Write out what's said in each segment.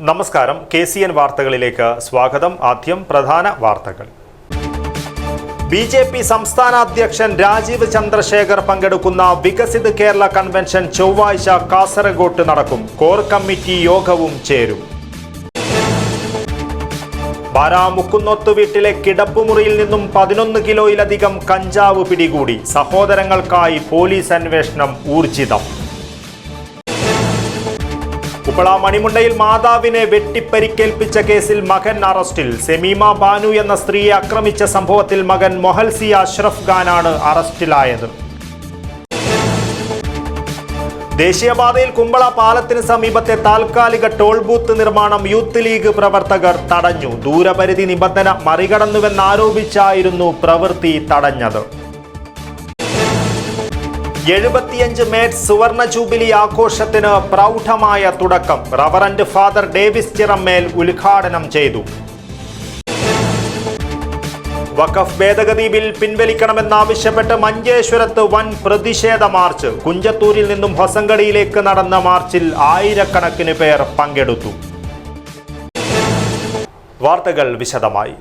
നമസ്കാരം, KCN വാർത്തകളിലേക്ക് സ്വാഗതം. ആദ്യം പ്രധാന വാർത്തകൾ. BJP സംസ്ഥാന അധ്യക്ഷൻ രാജീവ് ചന്ദ്രശേഖർ പങ്കെടുക്കുന്ന വികസിത് കേരള കൺവെൻഷൻ ചൊവ്വാഴ്ച കാസർഗോഡ് നടക്കും. കോർ കമ്മിറ്റി യോഗവും ചേരും. മുക്കുന്നോത്ത് വീട്ടിലെ കിടപ്പുമുറിയിൽ നിന്നും 11 കിലോയിലധികം കഞ്ചാവ് പിടികൂടി. സഹോദരങ്ങൾക്കായി പോലീസ് അന്വേഷണം ഊർജിതം. ഉപ്പള മണിമുണ്ടയിൽ മാതാവിനെ വെട്ടിപ്പരിക്കേൽപ്പിച്ച കേസിൽ മകൻ അറസ്റ്റിൽ. സെമീമ ബാനു എന്ന സ്ത്രീയെ ആക്രമിച്ച സംഭവത്തിൽ മകൻ മൊഹൽസി അഷ്റഫ് ഖാനാണ് അറസ്റ്റിലായത്. ദേശീയപാതയിൽ കുമ്പള പാലത്തിന് സമീപത്തെ താൽക്കാലിക ടോൾ ബൂത്ത് നിർമ്മാണം യൂത്ത് ലീഗ് പ്രവർത്തകർ തടഞ്ഞു. ദൂരപരിധി നിബന്ധന മറികടന്നുവെന്നാരോപിച്ചായിരുന്നു പ്രവൃത്തി തടഞ്ഞത്. 75 മേറ്റ് സുവർണ ജൂബിലി ആഘോഷത്തിന് പ്രൗഢമായ തുടക്കം. റവറന്റ് ഫാദർ ഡേവിസ് ചിറമ്മേൽ ഉദ്ഘാടനം ചെയ്തു. വഖഫ് ഭേദഗതി ബിൽ പിൻവലിക്കണമെന്നാവശ്യപ്പെട്ട് മഞ്ചേശ്വരത്ത് വൻ പ്രതിഷേധ മാർച്ച്. കുഞ്ചത്തൂരിൽ നിന്നും ഹൊസങ്കടിയിലേക്ക് നടന്ന മാർച്ചിൽ ആയിരക്കണക്കിന് പേർ പങ്കെടുത്തു. വാർത്തകൾ വിശദമായി.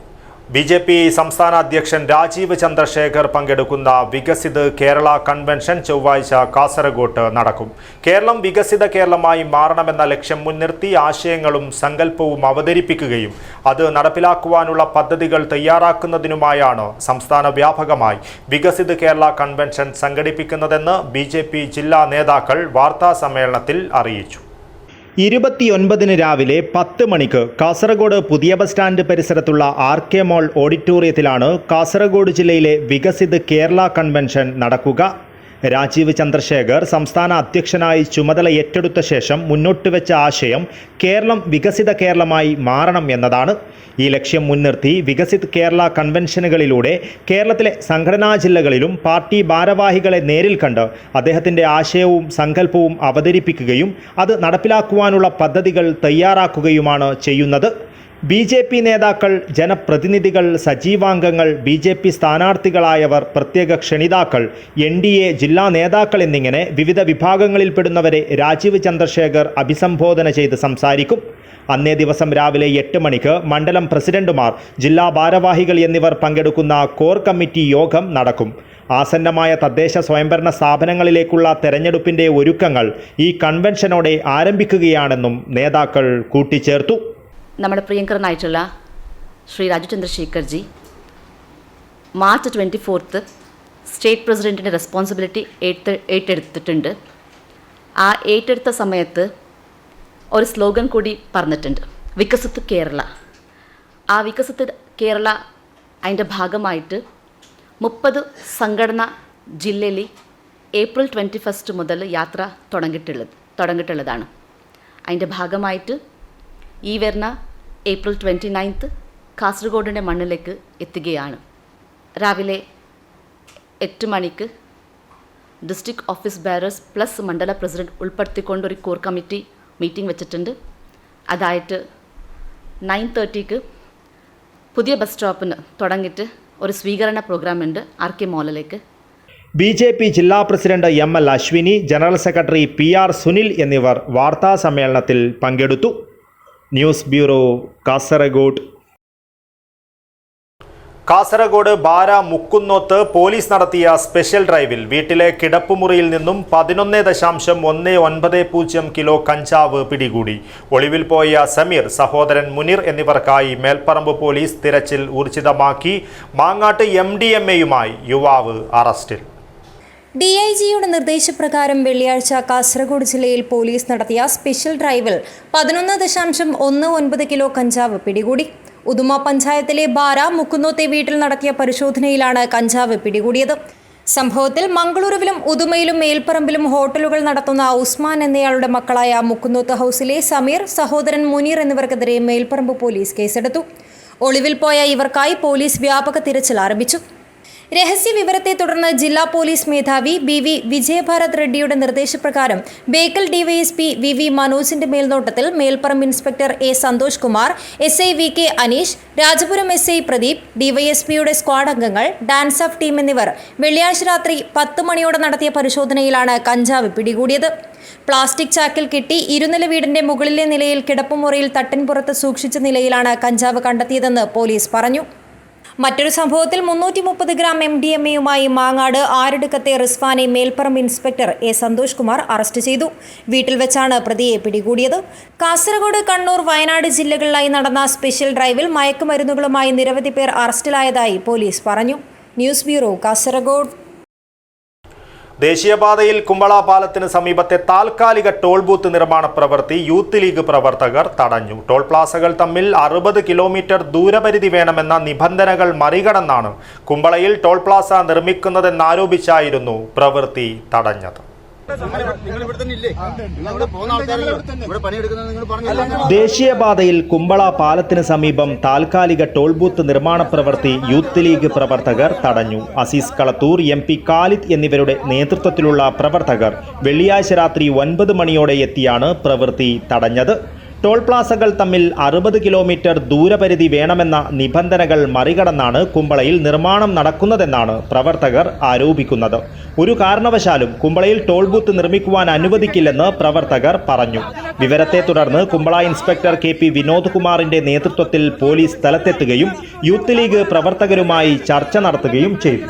BJP സംസ്ഥാന അധ്യക്ഷൻ രാജീവ് ചന്ദ്രശേഖർ പങ്കെടുക്കുന്ന വികസിത് കേരള കൺവെൻഷൻ ചൊവ്വാഴ്ച കാസർഗോഡ് നടക്കും. കേരളം വികസിത കേരളമായി മാറണമെന്ന ലക്ഷ്യം മുൻനിർത്തി ആശയങ്ങളും സങ്കല്പവും അവതരിപ്പിക്കുകയും അത് നടപ്പിലാക്കുവാനുള്ള പദ്ധതികൾ തയ്യാറാക്കുന്നതിനുമായാണ് സംസ്ഥാന വ്യാപകമായി വികസിത് കേരള കൺവെൻഷൻ സംഘടിപ്പിക്കുന്നതെന്ന് BJP ജില്ലാ നേതാക്കൾ വാർത്താ സമ്മേളനത്തിൽ അറിയിച്ചു. 29 രാവിലെ 10 മണിക്ക് കാസർഗോഡ് പുതിയ ബസ് സ്റ്റാൻഡ് പരിസരത്തുള്ള RK മോൾ ഓഡിറ്റോറിയത്തിലാണ് കാസർഗോഡ് ജില്ലയിലെ വികസിത് കേരള കൺവെൻഷൻ നടക്കുക. രാജീവ് ചന്ദ്രശേഖർ സംസ്ഥാന അധ്യക്ഷനായി ചുമതല ഏറ്റെടുത്ത ശേഷം മുന്നോട്ട് വെച്ച ആശയം കേരളം വികസിത കേരളമായി മാറണം എന്നതാണ്. ഈ ലക്ഷ്യം മുൻനിർത്തി വികസിത് കേരള കൺവെൻഷനുകളിലൂടെ കേരളത്തിലെ സംഘടനാ ജില്ലകളിലും പാർട്ടി ഭാരവാഹികളെ നേരിൽ കണ്ട് അദ്ദേഹത്തിൻ്റെ ആശയവും സങ്കല്പവും അവതരിപ്പിക്കുകയും അത് നടപ്പിലാക്കുവാനുള്ള പദ്ധതികൾ തയ്യാറാക്കുകയുമാണ് ചെയ്യുന്നത്. BJP നേതാക്കൾ, ജനപ്രതിനിധികൾ, സജീവാംഗങ്ങൾ, BJP സ്ഥാനാർത്ഥികളായവർ, പ്രത്യേക ക്ഷണിതാക്കൾ, NDA ജില്ലാ നേതാക്കൾ എന്നിങ്ങനെ വിവിധ വിഭാഗങ്ങളിൽപ്പെടുന്നവരെ രാജീവ് ചന്ദ്രശേഖർ അഭിസംബോധന ചെയ്ത് സംസാരിക്കും. അന്നേ ദിവസം രാവിലെ 8 മണിക്ക് മണ്ഡലം പ്രസിഡന്റുമാർ, ജില്ലാ ഭാരവാഹികൾ എന്നിവർ പങ്കെടുക്കുന്ന കോർ കമ്മിറ്റി യോഗം നടക്കും. ആസന്നമായ തദ്ദേശ സ്വയംഭരണ സ്ഥാപനങ്ങളിലേക്കുള്ള തെരഞ്ഞെടുപ്പിൻ്റെ ഒരുക്കങ്ങൾ ഈ കൺവെൻഷനോടെ ആരംഭിക്കുകയാണെന്നും നേതാക്കൾ കൂട്ടിച്ചേർത്തു. നമ്മുടെ പ്രിയങ്കരനായിട്ടുള്ള Shri Rajeev Chandrashekharji March 24 state പ്രസിഡൻറ്റിൻ്റെ responsibility ഏറ്റെടുത്തിട്ടുണ്ട്. ആ ഏറ്റെടുത്ത സമയത്ത് ഒരു സ്ലോഗൻ കൂടി പറഞ്ഞിട്ടുണ്ട്, വികസിത് കേരള. ആ വികസിത് കേരള അതിൻ്റെ ഭാഗമായിട്ട് 30 സംഘടന ജില്ലയിൽ ഏപ്രിൽ 21 മുതൽ യാത്ര തുടങ്ങിയിട്ടുള്ളതാണ്. അതിൻ്റെ ഭാഗമായിട്ട് ഈ വരുന്ന ഏപ്രിൽ 29 കാസർഗോഡിൻ്റെ മണ്ണിലേക്ക് എത്തുകയാണ്. രാവിലെ 8 മണിക്ക് ഡിസ്ട്രിക്ട് ഓഫീസ് ബെയറേഴ്സ് പ്ലസ് മണ്ഡല പ്രസിഡന്റ് ഉൾപ്പെടുത്തിക്കൊണ്ട് ഒരു കോർ കമ്മിറ്റി മീറ്റിംഗ് വെച്ചിട്ടുണ്ട്. അതായിട്ട് 9:30 പുതിയ ബസ് സ്റ്റോപ്പിന് തുടങ്ങിയിട്ട് ഒരു സ്വീകരണ പ്രോഗ്രാം ഉണ്ട് RK മോളിലേക്ക്. BJP ജില്ലാ president ML Ashwini, general secretary PR Sunil എന്നിവർ വാർത്താ സമ്മേളനത്തിൽ പങ്കെടുത്തു. News bureau, Kasaragod. Kasaragod Mukkunnoth police നടത്തിയ സ്പെഷ്യൽ ഡ്രൈവിൽ വീട്ടിലെ കിടപ്പുമുറിയിൽ നിന്നും 11.190 കിലോ കഞ്ചാവ് പിടികൂടി. ഒളിവിൽ പോയ സമീർ, സഹോദരൻ മുനീർ എന്നിവർക്കായി മേൽപ്പറമ്പ് പോലീസ് തിരച്ചിൽ ഊർജിതമാക്കി. മാങ്ങാട്ട് MDMA-യുമായി യുവാവ് അറസ്റ്റിൽ. DIGയുടെ നിർദ്ദേശപ്രകാരം വെള്ളിയാഴ്ച കാസർഗോഡ് ജില്ലയിൽ പോലീസ് നടത്തിയ സ്പെഷ്യൽ ഡ്രൈവിൽ 11.19 കിലോ കഞ്ചാവ് പിടികൂടി. ഉദുമ പഞ്ചായത്തിലെ മുക്കുന്നോത്തെ വീട്ടിൽ നടത്തിയ പരിശോധനയിലാണ് കഞ്ചാവ് പിടികൂടിയത്. സംഭവത്തിൽ മംഗളൂരുവിലും ഉദുമയിലും മേൽപ്പറമ്പിലും ഹോട്ടലുകൾ നടത്തുന്ന ഉസ്മാൻ എന്നയാളുടെ മക്കളായ മുക്കുന്നോത്ത് ഹൗസിലെ സമീർ, സഹോദരൻ മുനീർ എന്നിവർക്കെതിരെ മേൽപ്പറമ്പ് പോലീസ് കേസെടുത്തു. ഒളിവിൽ പോയ ഇവർക്കായി പോലീസ് വ്യാപക തിരച്ചിൽ ആരംഭിച്ചു. രഹസ്യ വിവരത്തെ തുടർന്ന് ജില്ലാ പോലീസ് മേധാവി ബി.വി. വിജയഭാരത് റെഡ്ഡിയുടെ നിർദ്ദേശപ്രകാരം ബേക്കൽ ഡിവൈഎസ്പി വി.വി. മനോജിന്റെ മേൽനോട്ടത്തിൽ Melparamba inspector A. Santhosh Kumar, SI. V K. Aneesh, Rajapuram SI. Pradeep, ഡിവൈഎസ്പിയുടെ സ്ക്വാഡ് അംഗങ്ങൾ, ഡാൻസ് ഓഫ് ടീം എന്നിവർ വെള്ളിയാഴ്ച രാത്രി 10 മണിയോടെ നടത്തിയ പരിശോധനയിലാണ് കഞ്ചാവ് പിടികൂടിയത്. പ്ലാസ്റ്റിക് ചാക്കിൽ കെട്ടി ഇരുനില വീടിന്റെ മുകളിലെ നിലയിൽ കിടപ്പുമുറിയിൽ തട്ടിൻപുറത്ത് സൂക്ഷിച്ച നിലയിലാണ് കഞ്ചാവ് കണ്ടെത്തിയതെന്ന് പോലീസ് പറഞ്ഞു. മറ്റൊരു സംഭവത്തിൽ 330 ഗ്രാം MDMA-യുമായി മാങ്ങാട് ആരടുക്കത്തെ റിസ്വാനെ Melparamba inspector A. Santhosh Kumar arrest ചെയ്തു. വീട്ടിൽ വെച്ചാണ് പ്രതിയെ പിടികൂടിയത്. കാസർഗോഡ്, കണ്ണൂർ, വയനാട് ജില്ലകളിലായി നടന്ന സ്പെഷ്യൽ ഡ്രൈവിൽ മയക്കുമരുന്നുകളുമായി നിരവധി പേർ അറസ്റ്റിലായതായി പോലീസ് പറഞ്ഞു. News bureau, Kasaragod. ദേശീയപാതയിൽ കുമ്പള പാലത്തിന് സമീപത്തെ താൽക്കാലിക ടോൾ ബൂത്ത് നിർമ്മാണ പ്രവൃത്തി യൂത്ത് ലീഗ് പ്രവർത്തകർ തടഞ്ഞു. ടോൾ പ്ലാസകൾ തമ്മിൽ 60 കിലോമീറ്റർ ദൂരപരിധി വേണമെന്ന നിബന്ധനകൾ മറികടന്നാണ് കുമ്പളയിൽ ടോൾ പ്ലാസ നിർമ്മിക്കുന്നതെന്നാരോപിച്ചായിരുന്നു പ്രവൃത്തി തടഞ്ഞത്. ദേശീയപാതയിൽ കുമ്പള പാലത്തിന് സമീപം താൽക്കാലിക ടോൾ ബൂത്ത് നിർമ്മാണ പ്രവൃത്തി യൂത്ത് ലീഗ് പ്രവർത്തകർ തടഞ്ഞു. അസീസ് കളത്തൂർ, MP ഖാലിദ് എന്നിവരുടെ നേതൃത്വത്തിലുള്ള പ്രവർത്തകർ വെള്ളിയാഴ്ച രാത്രി 9 മണിയോടെ എത്തിയാണ് പ്രവൃത്തി തടഞ്ഞത്. ടോൾ പ്ലാസകൾ തമ്മിൽ 60 കിലോമീറ്റർ ദൂരപരിധി വേണമെന്ന നിബന്ധനകൾ മറികടന്നാണ് കുമ്പളയിൽ നിർമ്മാണം നടക്കുന്നതെന്നാണ് പ്രവർത്തകർ ആരോപിക്കുന്നത്. ഒരു കാരണവശാലും കുമ്പളയിൽ ടോൾ ബൂത്ത് നിർമ്മിക്കുവാൻ അനുവദിക്കില്ലെന്ന് പ്രവർത്തകർ പറഞ്ഞു. വിവരത്തെ തുടർന്ന് കുമ്പള ഇൻസ്പെക്ടർ KP വിനോദ് കുമാറിന്റെ നേതൃത്വത്തിൽ പോലീസ് സ്ഥലത്തെത്തുകയും യൂത്ത് ലീഗ് പ്രവർത്തകരുമായി ചർച്ച നടത്തുകയും ചെയ്തു.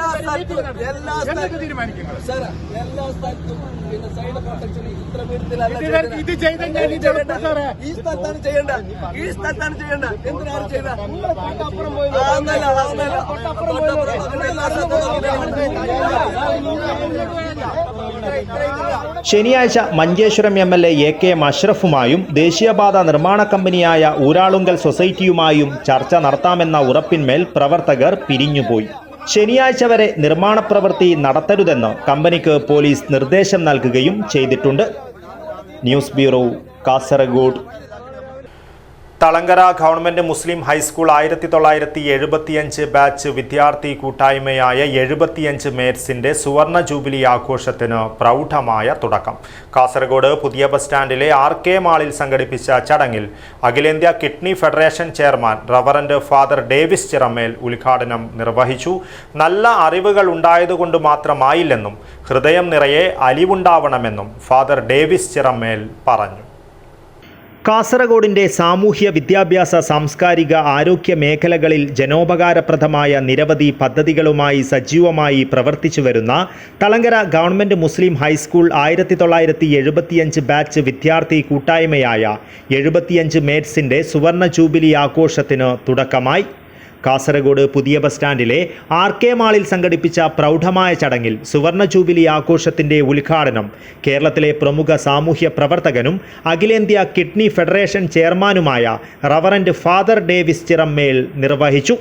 ശനിയാഴ്ച മഞ്ചേശ്വരം MLA AK അഷ്റഫുമായും ദേശീയപാത നിർമ്മാണ കമ്പനിയായ ഊരാളുങ്കൽ സൊസൈറ്റിയുമായും ചർച്ച നടത്താമെന്ന ഉറപ്പിന്മേൽ പ്രവർത്തകർ പിരിഞ്ഞുപോയി. ശനിയാഴ്ച വരെ നിർമ്മാണ പ്രവൃത്തി നടത്തരുതെന്ന് കമ്പനിക്ക് പോലീസ് നിർദ്ദേശം നൽകുകയും ചെയ്തിട്ടുണ്ട്. News bureau, Kasaragod. Thalangara government Muslim high school 1975 batch വിദ്യാർത്ഥി കൂട്ടായ്മയായ 75 മേറ്റ്സിന്റെ സുവർണ ജൂബിലി ആഘോഷത്തിന് പ്രൗഢമായ തുടക്കം. കാസർഗോഡ് പുതിയ ബസ് സ്റ്റാൻഡിലെ RK മാളിൽ സംഘടിപ്പിച്ച ചടങ്ങിൽ അഖിലേന്ത്യാ kidney federation chairman reverend father Davis Chiramel ഉദ്ഘാടനം നിർവഹിച്ചു. നല്ല അറിവുകൾ ഉണ്ടായതുകൊണ്ട് മാത്രമായില്ലെന്നും ഹൃദയം നിറയെ അലിവുണ്ടാവണമെന്നും ഫാദർ ഡേവിസ് ചിറമേൽ പറഞ്ഞു. കാസർഗോഡിന്റെ സാമൂഹ്യ വിദ്യാഭ്യാസ, സാംസ്കാരിക, ആരോഗ്യ മേഖലകളിൽ ജനോപകാരപ്രദമായ നിരവധി പദ്ധതികളുമായി സജീവമായി പ്രവർത്തിച്ചു വരുന്ന Thalangara government Muslim high school 1975 batch വിദ്യാർത്ഥി കൂട്ടായ്മയായ 75 മേറ്റ്സിന്റെ സുവർണ ജൂബിലി ആഘോഷത്തിന് തുടക്കമായി. കാസർഗോഡ് പുതിയ ബസ് സ്റ്റാൻഡിലെ RK മാളിൽ സംഘടിപ്പിച്ച പ്രൗഢമായ ചടങ്ങിൽ സുവർണ ജൂബിലി ആഘോഷത്തിന്റെ ഉദ്ഘാടനം കേരളത്തിലെ പ്രമുഖ സാമൂഹ്യ പ്രവർത്തകനും അഖിലേന്ത്യാ കിഡ്നി ഫെഡറേഷൻ ചെയർമാനുമായ റവറന്റ് ഫാദർ ഡേവിസ് ചിറമേൽ നിർവഹിച്ചു.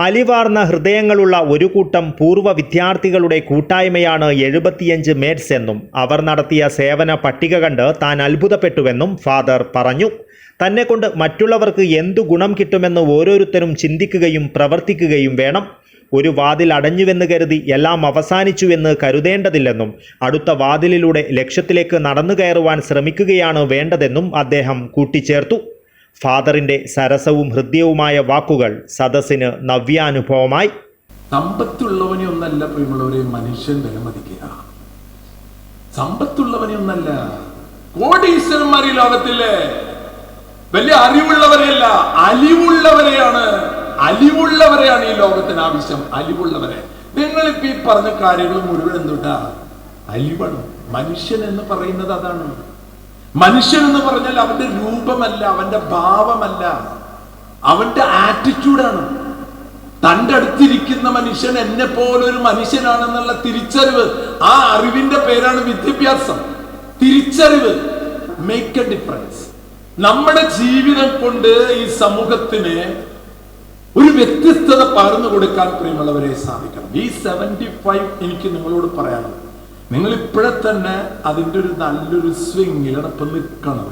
അലിവാർന്ന ഹൃദയങ്ങളുള്ള ഒരു കൂട്ടം പൂർവ്വ വിദ്യാർത്ഥികളുടെ കൂട്ടായ്മയാണ് 75 മേറ്റ്സ് എന്നും അവർ നടത്തിയ സേവന പട്ടിക കണ്ട് താൻ അത്ഭുതപ്പെട്ടുവെന്നും ഫാദർ പറഞ്ഞു. തന്നെക്കൊണ്ട് മറ്റുള്ളവർക്ക് എന്തു ഗുണം കിട്ടുമെന്ന് ഓരോരുത്തരും ചിന്തിക്കുകയും പ്രവർത്തിക്കുകയും വേണം. ഒരു വാതിൽ അടഞ്ഞുവെന്ന് കരുതി എല്ലാം അവസാനിച്ചുവെന്ന് കരുതേണ്ടതില്ലെന്നും അടുത്ത വാതിലിലൂടെ ലക്ഷ്യത്തിലേക്ക് നടന്നു കയറുവാൻ ശ്രമിക്കുകയാണ് വേണ്ടതെന്നും അദ്ദേഹം കൂട്ടിച്ചേർത്തു. ഫാദറിന്റെ സരസവും ഹൃദ്യവുമായ വാക്കുകൾ സദസ്സിന് നവ്യാനുഭവമായി. സമ്പത്തുള്ളവനെ ഒന്നല്ല പ്രിയമുള്ളവരെ മനുഷ്യൻ വിലമതിക്കുക. സമ്പത്തുള്ളവനെ ഒന്നല്ല, കോടീശ്വരന്മാർ ഈ ലോകത്തിലെ വലിയ അറിവുള്ളവരെയല്ല, അലിവുള്ളവരെയാണ് ഈ ലോകത്തിന് ആവശ്യം. അലിവുള്ളവരെ. നിങ്ങളിപ്പോ ഈ പറഞ്ഞ കാര്യങ്ങൾ മുഴുവൻ എന്തുട്ടാ? അലിവാണ്. മനുഷ്യൻ എന്ന് പറയുന്നത് അതാണ്. മനുഷ്യൻ എന്ന് പറഞ്ഞാൽ അവന്റെ രൂപമല്ല, അവന്റെ ഭാവമല്ല, അവന്റെ ആറ്റിറ്റ്യൂഡാണ്. തൻ്റെ അടുത്തിരിക്കുന്ന മനുഷ്യൻ എന്നെ പോലൊരു മനുഷ്യനാണെന്നുള്ള തിരിച്ചറിവ്, ആ അറിവിന്റെ പേരാണ് വിദ്യാഭ്യാസം. തിരിച്ചറിവ്. Make A difference. നമ്മുടെ ജീവിതം കൊണ്ട് ഈ സമൂഹത്തിന് ഒരു വ്യത്യസ്തത പകർന്നു കൊടുക്കാൻ പ്രിയമുള്ളവരെ സാധിക്കണം. ഈ 75 എനിക്ക് നിങ്ങളോട് പറയാനുള്ളത്, നിങ്ങൾ ഇപ്പോഴെ തന്നെ അതിൻ്റെ ഒരു നല്ലൊരു സ്വിംഗിലടപ്പം നിൽക്കണം.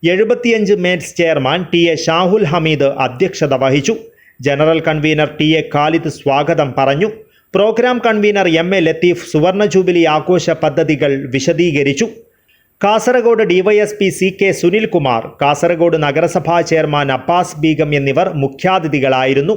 75 mates chairman TA Shahul Hameed അധ്യക്ഷത വഹിച്ചു. ജനറൽ കൺവീനർ TA ഖാലിദ് സ്വാഗതം പറഞ്ഞു. പ്രോഗ്രാം കൺവീനർ MA ലത്തീഫ് സുവർണ ജൂബിലി ആഘോഷ പദ്ധതികൾ വിശദീകരിച്ചു. കാസർഗോഡ് DYSP CK സുനിൽകുമാർ, കാസർഗോഡ് നഗരസഭാ ചെയർമാൻ അബ്ബാസ് ബീഗം എന്നിവർ മുഖ്യാതിഥികളായിരുന്നു.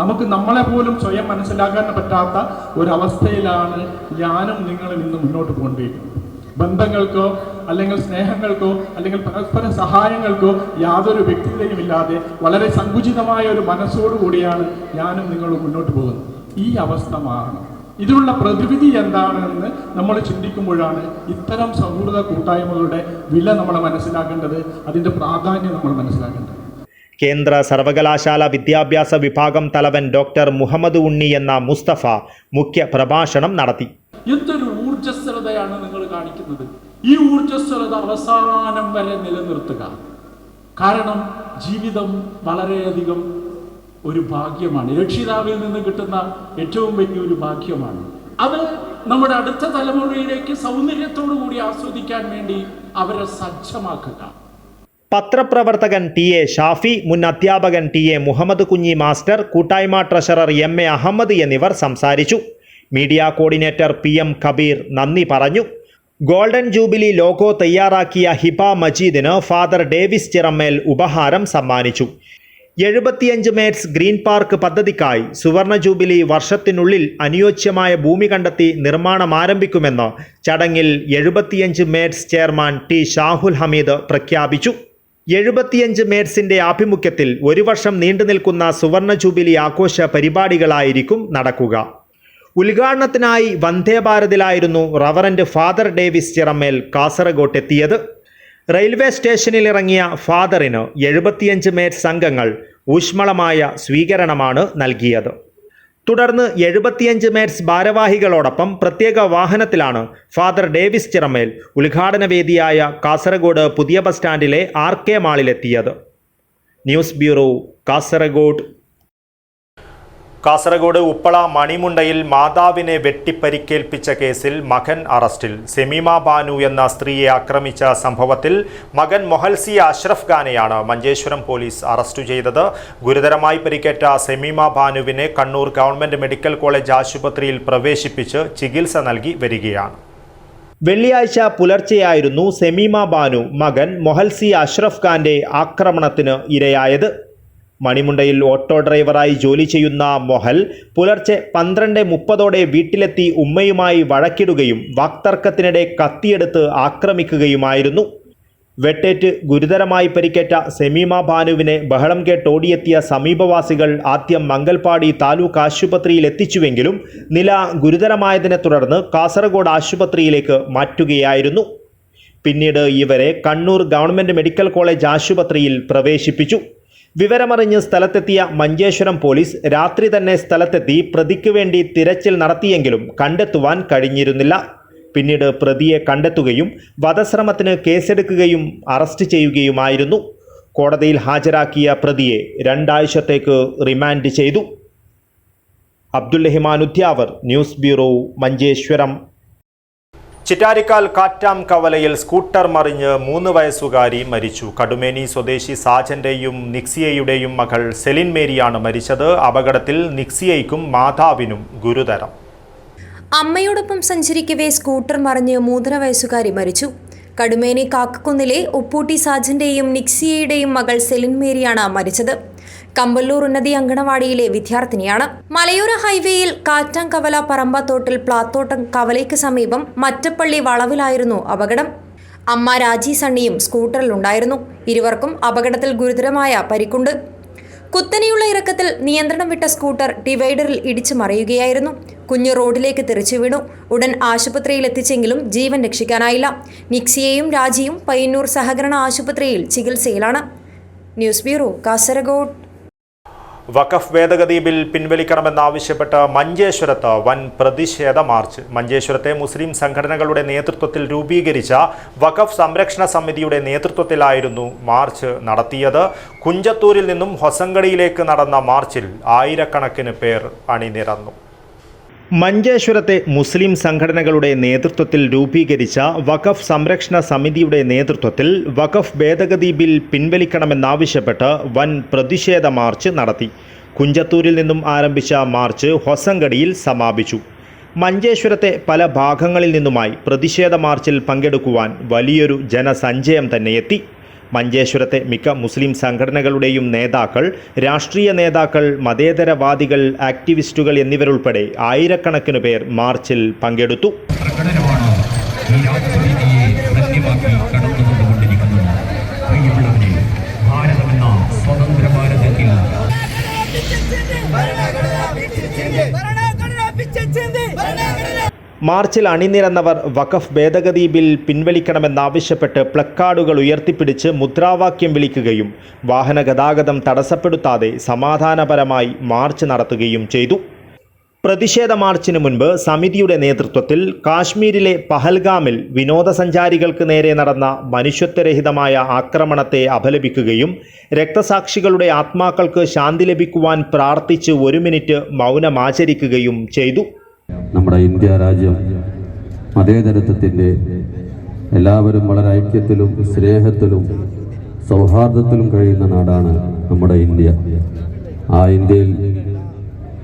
നമുക്ക് നമ്മളെ പോലും സ്വയം മനസ്സിലാക്കാൻ പറ്റാത്ത ഒരവസ്ഥയിലാണ് ഞാനും നിങ്ങളും ഇന്ന് മുന്നോട്ട് കൊണ്ടിരിക്കുന്നത്. ബന്ധങ്ങൾക്കോ അല്ലെങ്കിൽ സ്നേഹങ്ങൾക്കോ അല്ലെങ്കിൽ പരസ്പര സഹായങ്ങൾക്കോ യാതൊരു വ്യക്തിതയും ഇല്ലാതെ വളരെ സങ്കുചിതമായ ഒരു മനസ്സോടുകൂടിയാണ് ഞാനും നിങ്ങളും മുന്നോട്ട് പോകുന്നത്. ഈ അവസ്ഥ മാറണം. ഇതിനുള്ള പ്രതിവിധി എന്താണെന്ന് നമ്മൾ ചിന്തിക്കുമ്പോഴാണ് ഇത്തരം സൗഹൃദ കൂട്ടായ്മകളുടെ വില നമ്മൾ മനസ്സിലാക്കേണ്ടത്, അതിൻ്റെ പ്രാധാന്യം നമ്മൾ മനസ്സിലാക്കേണ്ടത്. കേന്ദ്ര സർവകലാശാല വിദ്യാഭ്യാസ വിഭാഗം തലവൻ ഡോക്ടർ മുഹമ്മദ് ഉണ്ണി എന്ന മുസ്തഫ മുഖ്യ പ്രഭാഷണം നടത്തി. എന്തൊരു ഊർജ്ജസ്വലതയാണ് നിങ്ങൾ കാണിക്കുന്നത്. ഈ ഊർജ്ജസ്വലത അവസാനം വരെ നിലനിർത്തുക. കാരണം ജീവിതം വളരെയധികം ഒരു ഭാഗ്യമാണ്. രക്ഷിതാവിൽ നിന്ന് കിട്ടുന്ന ഏറ്റവും വലിയൊരു ഭാഗ്യമാണ്. അത് നമ്മുടെ അടുത്ത തലമുറയിലേക്ക് സൗന്ദര്യത്തോടു കൂടി ആസ്വദിക്കാൻ വേണ്ടി അവരെ സജ്ജമാക്കുക. പത്രപ്രവർത്തകൻ TA ഷാഫി, മുൻ അധ്യാപകൻ TA മുഹമ്മദ് കുഞ്ഞി മാസ്റ്റർ, കൂട്ടായ്മ ട്രഷറർ MA അഹമ്മദ് എന്നിവർ സംസാരിച്ചു. മീഡിയ കോർഡിനേറ്റർ PM കബീർ നന്ദി പറഞ്ഞു. ഗോൾഡൻ ജൂബിലി ലോഗോ തയ്യാറാക്കിയ ഹിബ മജീദിന് ഫാദർ ഡേവിസ് ചിറമ്മേൽ ഉപഹാരം സമ്മാനിച്ചു. 75 മേറ്റ്സ് ഗ്രീൻ പാർക്ക് പദ്ധതിക്കായി സുവർണ ജൂബിലി വർഷത്തിനുള്ളിൽ അനുയോജ്യമായ ഭൂമി കണ്ടെത്തി നിർമ്മാണം ആരംഭിക്കുമെന്ന് ചടങ്ങിൽ 75 mates chairman T Shahul Hameed പ്രഖ്യാപിച്ചു. 75 മേറ്റ്സിന്റെ ആഭിമുഖ്യത്തിൽ ഒരു വർഷം നീണ്ടുനിൽക്കുന്ന സുവർണ ജൂബിലി ആഘോഷ പരിപാടികളായിരിക്കും നടക്കുക. ഉദ്ഘാടനത്തിനായി വന്ദേ ഭാരതിലായിരുന്നു റവറന്റ് ഫാദർ ഡേവിസ് ചിറമ്മേൽ കാസർഗോഡ് എത്തിയത്. റെയിൽവേ സ്റ്റേഷനിൽ ഇറങ്ങിയ ഫാദറിന് 75 മേറ്റ്സ് അംഗങ്ങൾ ഊഷ്മളമായ സ്വീകരണമാണ് നൽകിയത്. തുടർന്ന് 75 മേറ്റ്സ് ഭാരവാഹികളോടൊപ്പം പ്രത്യേക വാഹനത്തിലാണ് ഫാദർ ഡേവിസ് ചിറമ്മേൽ ഉദ്ഘാടന വേദിയായ കാസർഗോഡ് പുതിയ ബസ് സ്റ്റാൻഡിലെ RK മാളിലെത്തിയത്. News bureau, Kasaragod. കാസർഗോഡ് ഉപ്പള മണിമുണ്ടയിൽ മാതാവിനെ വെട്ടിപ്പരിക്കേൽപ്പിച്ച കേസിൽ മകൻ അറസ്റ്റിൽ. സെമീമ ബാനു എന്ന സ്ത്രീയെ ആക്രമിച്ച സംഭവത്തിൽ മകൻ മൊഹൽസി അഷ്റഫ് ഖാനെയാണ് മഞ്ചേശ്വരം പോലീസ് അറസ്റ്റ് ചെയ്തത്. ഗുരുതരമായി പരിക്കേറ്റ സെമീമ ബാനുവിനെ കണ്ണൂർ ഗവൺമെന്റ് മെഡിക്കൽ കോളേജ് ആശുപത്രിയിൽ പ്രവേശിപ്പിച്ച് ചികിത്സ നൽകി വരികയാണ്. വെള്ളിയാഴ്ച പുലർച്ചെയായിരുന്നു സെമീമ ബാനു മകൻ മൊഹൽസി അഷ്റഫ് ഖാന്റെ ആക്രമണത്തിന് ഇരയായത്. മണിമുണ്ടയിൽ ഓട്ടോ ഡ്രൈവറായി ജോലി ചെയ്യുന്ന മൊഹൽ പുലർച്ചെ 12:30 വീട്ടിലെത്തി ഉമ്മയുമായി വഴക്കിടുകയും വാക്തർക്കത്തിനിടെ കത്തിയെടുത്ത് ആക്രമിക്കുകയുമായിരുന്നു. വെട്ടേറ്റ് ഗുരുതരമായി പരിക്കേറ്റ സെമീമ ബാനുവിനെ ബഹളം കേട്ടോടിയെത്തിയ സമീപവാസികൾ ആദ്യം മംഗൽപാടി താലൂക്ക് ആശുപത്രിയിൽ എത്തിച്ചുവെങ്കിലും നില ഗുരുതരമായതിനെ തുടർന്ന് കാസർഗോഡ് ആശുപത്രിയിലേക്ക് മാറ്റുകയായിരുന്നു. പിന്നീട് ഇവരെ കണ്ണൂർ ഗവൺമെന്റ് മെഡിക്കൽ കോളേജ് ആശുപത്രിയിൽ പ്രവേശിപ്പിച്ചു. വിവരമറിഞ്ഞ് സ്ഥലത്തെത്തിയ മഞ്ചേശ്വരം പോലീസ് രാത്രി തന്നെ സ്ഥലത്തെത്തി പ്രതിക്ക് വേണ്ടി തിരച്ചിൽ നടത്തിയെങ്കിലും കണ്ടെത്തുവാൻ കഴിഞ്ഞിരുന്നില്ല. പിന്നീട് പ്രതിയെ കണ്ടെത്തുകയും വധശ്രമത്തിന് കേസെടുക്കുകയും അറസ്റ്റ് ചെയ്യുകയുമായിരുന്നു. കോടതിയിൽ ഹാജരാക്കിയ പ്രതിയെ 2 ആഴ്ചത്തേക്ക് റിമാൻഡ് ചെയ്തു. Abdul Rahman Udyavar, news bureau, Manjeshwaram. ചിറ്റാരിക്കാൽ കാറ്റാം കവലയിൽ സ്കൂട്ടർ മറിഞ്ഞ് 3 വയസ്സുകാരി മരിച്ചു. കടുമേനി സ്വദേശി സാജന്റെയും നിക്സിയയുടെയും മകൾ സെലിൻ മേരിയാണ് മരിച്ചത്. അപകടത്തിൽ നിക്സിയയ്ക്കും മാതാവിനും ഗുരുതരം. അമ്മയോടൊപ്പം സഞ്ചരിക്കവേ സ്കൂട്ടർ മറിഞ്ഞ് 3 വയസ്സുകാരി മരിച്ചു. കടുമേനി കാക്കക്കുന്നിലെ ഉപ്പൂട്ടി സാജന്റെയും നിക്സിയയുടെയും മകൾ സെലിൻ മേരിയാണ് മരിച്ചത്. കമ്പല്ലൂർ ഉന്നതി അങ്കണവാടിയിലെ വിദ്യാർത്ഥിനിയാണ്. മലയോര ഹൈവേയിൽ കാറ്റാങ്കവല പറമ്പത്തോട്ടിൽ പ്ലാത്തോട്ടം കവലയ്ക്ക് സമീപം മറ്റപ്പള്ളി വളവിലായിരുന്നു അപകടം. അമ്മ രാജി സണ്ണിയും സ്കൂട്ടറിലുണ്ടായിരുന്നു. ഇരുവർക്കും അപകടത്തിൽ ഗുരുതരമായ പരിക്കുണ്ട്. കുത്തനെയുള്ള ഇറക്കത്തിൽ നിയന്ത്രണം വിട്ട സ്കൂട്ടർ ഡിവൈഡറിൽ ഇടിച്ചു മറിയുകയായിരുന്നു. കുഞ്ഞ് റോഡിലേക്ക് തെറിച്ചു വീണു. ഉടൻ ആശുപത്രിയിൽ എത്തിച്ചെങ്കിലും ജീവൻ രക്ഷിക്കാനായില്ല. നിക്സിയയും രാജിയും പയ്യന്നൂർ സഹകരണ ആശുപത്രിയിൽ ചികിത്സയിലാണ്. News bureau, Kasaragod. വഖഫ് ഭേദഗതി ബിൽ പിൻവലിക്കണമെന്നാവശ്യപ്പെട്ട് മഞ്ചേശ്വരത്ത് വൻ പ്രതിഷേധ മാർച്ച്. മഞ്ചേശ്വരത്തെ മുസ്ലിം സംഘടനകളുടെ നേതൃത്വത്തിൽ രൂപീകരിച്ച വഖഫ് സംരക്ഷണ സമിതിയുടെ നേതൃത്വത്തിലായിരുന്നു മാർച്ച് നടത്തിയത്. കുഞ്ചത്തൂരിൽ നിന്നും ഹൊസങ്കടിയിലേക്ക് നടന്ന മാർച്ചിൽ ആയിരക്കണക്കിന് പേർ അണിനിരന്നു. മഞ്ചേശ്വരത്തെ മുസ്ലിം സംഘടനകളുടെ നേതൃത്വത്തിൽ രൂപീകരിച്ച വഖഫ് സംരക്ഷണ സമിതിയുടെ നേതൃത്വത്തിൽ വഖഫ് ഭേദഗതി ബിൽ പിൻവലിക്കണമെന്നാവശ്യപ്പെട്ട് വൻ പ്രതിഷേധ മാർച്ച് നടത്തി. കുഞ്ചത്തൂരിൽ നിന്നും ആരംഭിച്ച മാർച്ച് ഹൊസങ്കടിയിൽ സമാപിച്ചു. മഞ്ചേശ്വരത്തെ പല ഭാഗങ്ങളിൽ നിന്നുമായി പ്രതിഷേധ മാർച്ചിൽ പങ്കെടുക്കുവാൻ വലിയൊരു ജനസഞ്ചയം തന്നെ എത്തി. മഞ്ചേശ്വരത്തെ മിക്ക മുസ്ലിം സംഘടനകളുടെയും നേതാക്കൾ, രാഷ്ട്രീയ നേതാക്കൾ, മതേതരവാദികൾ, ആക്ടിവിസ്റ്റുകൾ എന്നിവരുൾപ്പെടെ ആയിരക്കണക്കിന് പേർ മാർച്ചിൽ പങ്കെടുത്തു. മാർച്ചിൽ അണിനിരന്നവർ വഖഫ് ഭേദഗതി ബിൽ പിൻവലിക്കണമെന്നാവശ്യപ്പെട്ട് പ്ലക്കാർഡുകൾ ഉയർത്തിപ്പിടിച്ച് മുദ്രാവാക്യം വിളിക്കുകയും വാഹന ഗതാഗതം തടസ്സപ്പെടുത്താതെ സമാധാനപരമായി മാർച്ച് നടത്തുകയും ചെയ്തു. പ്രതിഷേധ മാർച്ചിന് മുൻപ് സമിതിയുടെ നേതൃത്വത്തിൽ കാശ്മീരിലെ പഹൽഗാമിൽ വിനോദസഞ്ചാരികൾക്ക് നേരെ നടന്ന മനുഷ്യത്വരഹിതമായ ആക്രമണത്തെ അപലപിക്കുകയും രക്തസാക്ഷികളുടെ ആത്മാക്കൾക്ക് ശാന്തി ലഭിക്കുവാൻ പ്രാർത്ഥിച്ച് 1 മിനിറ്റ് മൗനമാചരിക്കുകയും ചെയ്തു. നമ്മുടെ ഇന്ത്യ രാജ്യം മതേതരത്വത്തിൻ്റെ എല്ലാവരും വളരെ ഐക്യത്തിലും സ്നേഹത്തിലും സൗഹാർദ്ദത്തിലും കഴിയുന്ന നാടാണ് നമ്മുടെ ഇന്ത്യ. ആ ഇന്ത്യയിൽ